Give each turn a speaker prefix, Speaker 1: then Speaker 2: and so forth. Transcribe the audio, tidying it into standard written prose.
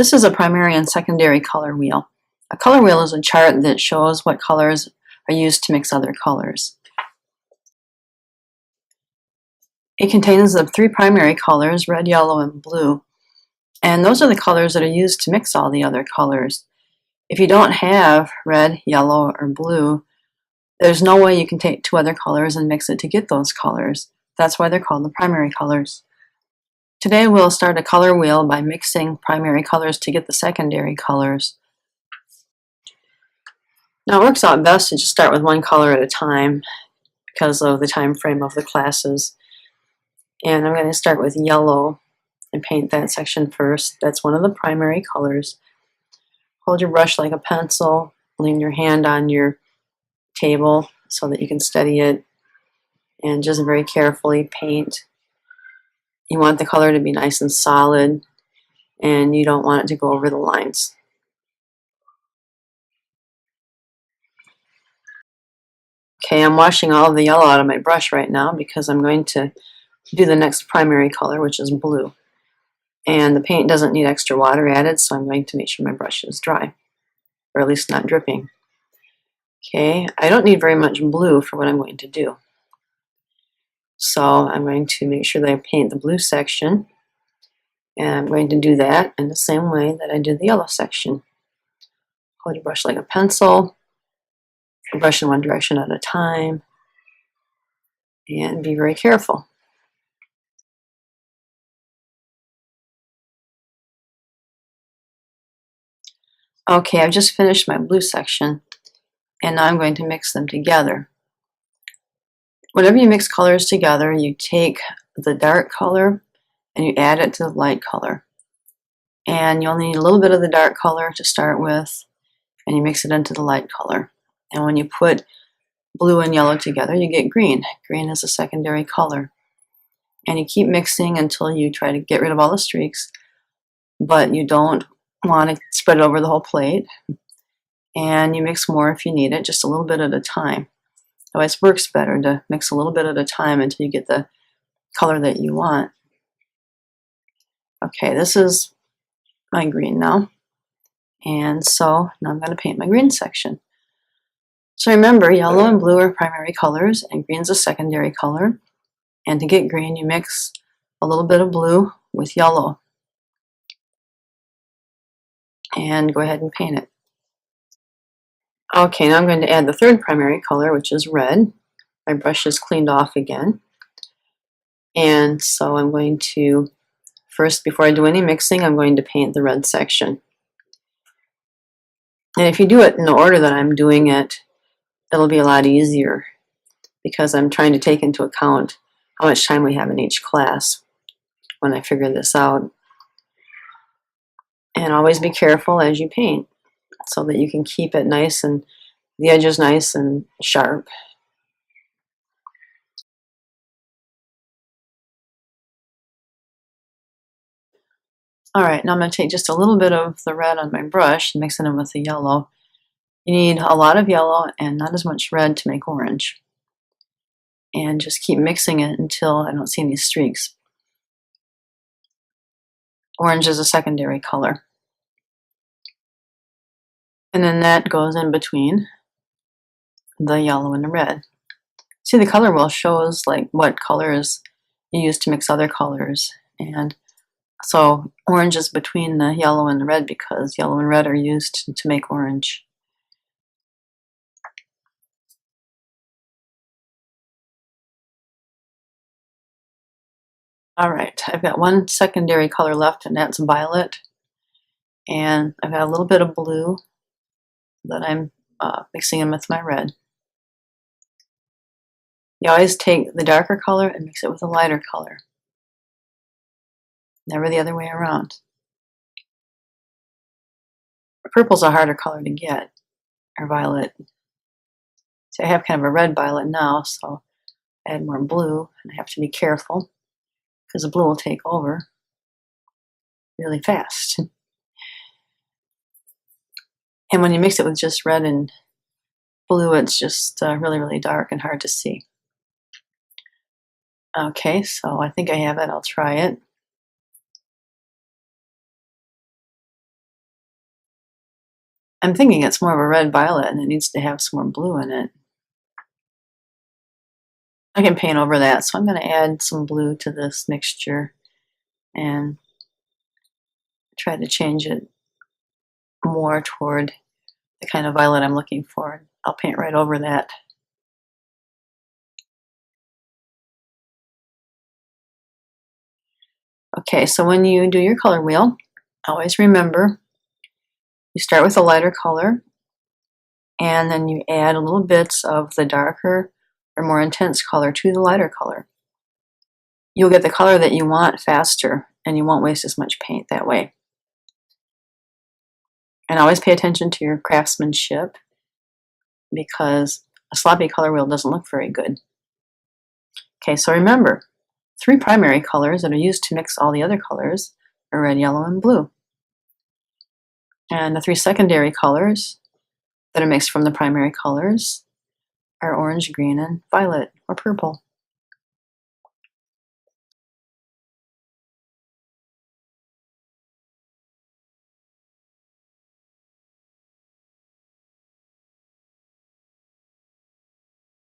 Speaker 1: This is a primary and secondary color wheel. A color wheel is a chart that shows what colors are used to mix other colors. It contains the three primary colors, red, yellow, and blue. And those are the colors that are used to mix all the other colors. If you don't have red, yellow, or blue, there's no way you can take two other colors and mix it to get those colors. That's why they're called the primary colors. Today we'll start a color wheel by mixing primary colors to get the secondary colors. Now it works out best to just start with one color at a time because of the time frame of the classes. And I'm going to start with yellow and paint that section first. That's one of the primary colors. Hold your brush like a pencil, lean your hand on your table so that you can steady it, and just very carefully paint. You want the color to be nice and solid, and you don't want it to go over the lines. Okay, I'm washing all of the yellow out of my brush right now because I'm going to do the next primary color, which is blue. And the paint doesn't need extra water added, so I'm going to make sure my brush is dry, or at least not dripping. Okay, I don't need very much blue for what I'm going to do. So I'm going to make sure that I paint the blue section, and I'm going to do that in the same way that I did the yellow section. Hold your brush like a pencil, brush in one direction at a time, and be very careful. Okay, I've just finished my blue section, and now I'm going to mix them together. Whenever you mix colors together, you take the dark color and you add it to the light color. And you'll need a little bit of the dark color to start with, and you mix it into the light color. And when you put blue and yellow together, you get green. Green is a secondary color. And you keep mixing until you try to get rid of all the streaks, but you don't want to spread it over the whole plate. And you mix more if you need it, just a little bit at a time. It always works better to mix a little bit at a time until you get the color that you want. Okay, this is my green now. And so now I'm going to paint my green section. So remember, yellow and blue are primary colors, and green's a secondary color. And to get green, you mix a little bit of blue with yellow. And go ahead and paint it. Okay, now I'm going to add the third primary color, which is red. My brush is cleaned off again. And so I'm going to, first, before I do any mixing, I'm going to paint the red section. And if you do it in the order that I'm doing it, it'll be a lot easier because I'm trying to take into account how much time we have in each class when I figure this out. And always be careful as you paint so that you can keep it nice and the edges nice and sharp. All right, now I'm going to take just a little bit of the red on my brush and mix it in with the yellow. You need a lot of yellow and not as much red to make orange. And just keep mixing it until I don't see any streaks. Orange is a secondary color. And then that goes in between the yellow and the red. See, the color wheel shows like what colors you use to mix other colors. And so orange is between the yellow and the red because yellow and red are used to make orange. All right, I've got one secondary color left, and that's violet. And I've got a little bit of blue that I'm mixing in with my red. You always take the darker color and mix it with a lighter color. Never the other way around. Purple's a harder color to get, or violet. So I have kind of a red violet now, so I add more blue, and I have to be careful because the blue will take over really fast. And when you mix it with just red and blue, it's just really, really dark and hard to see. Okay, so I think I have it. I'll try it. I'm thinking it's more of a red-violet and it needs to have some more blue in it. I can paint over that, so I'm going to add some blue to this mixture and try to change it more toward the kind of violet I'm looking for. I'll paint right over that. Okay, so when you do your color wheel, always remember you start with a lighter color and then you add little bits of the darker or more intense color to the lighter color. You'll get the color that you want faster and you won't waste as much paint that way. And always pay attention to your craftsmanship because a sloppy color wheel doesn't look very good. Okay, so remember, 3 primary colors that are used to mix all the other colors are red, yellow, and blue. And the 3 secondary colors that are mixed from the primary colors are orange, green, and violet, or purple.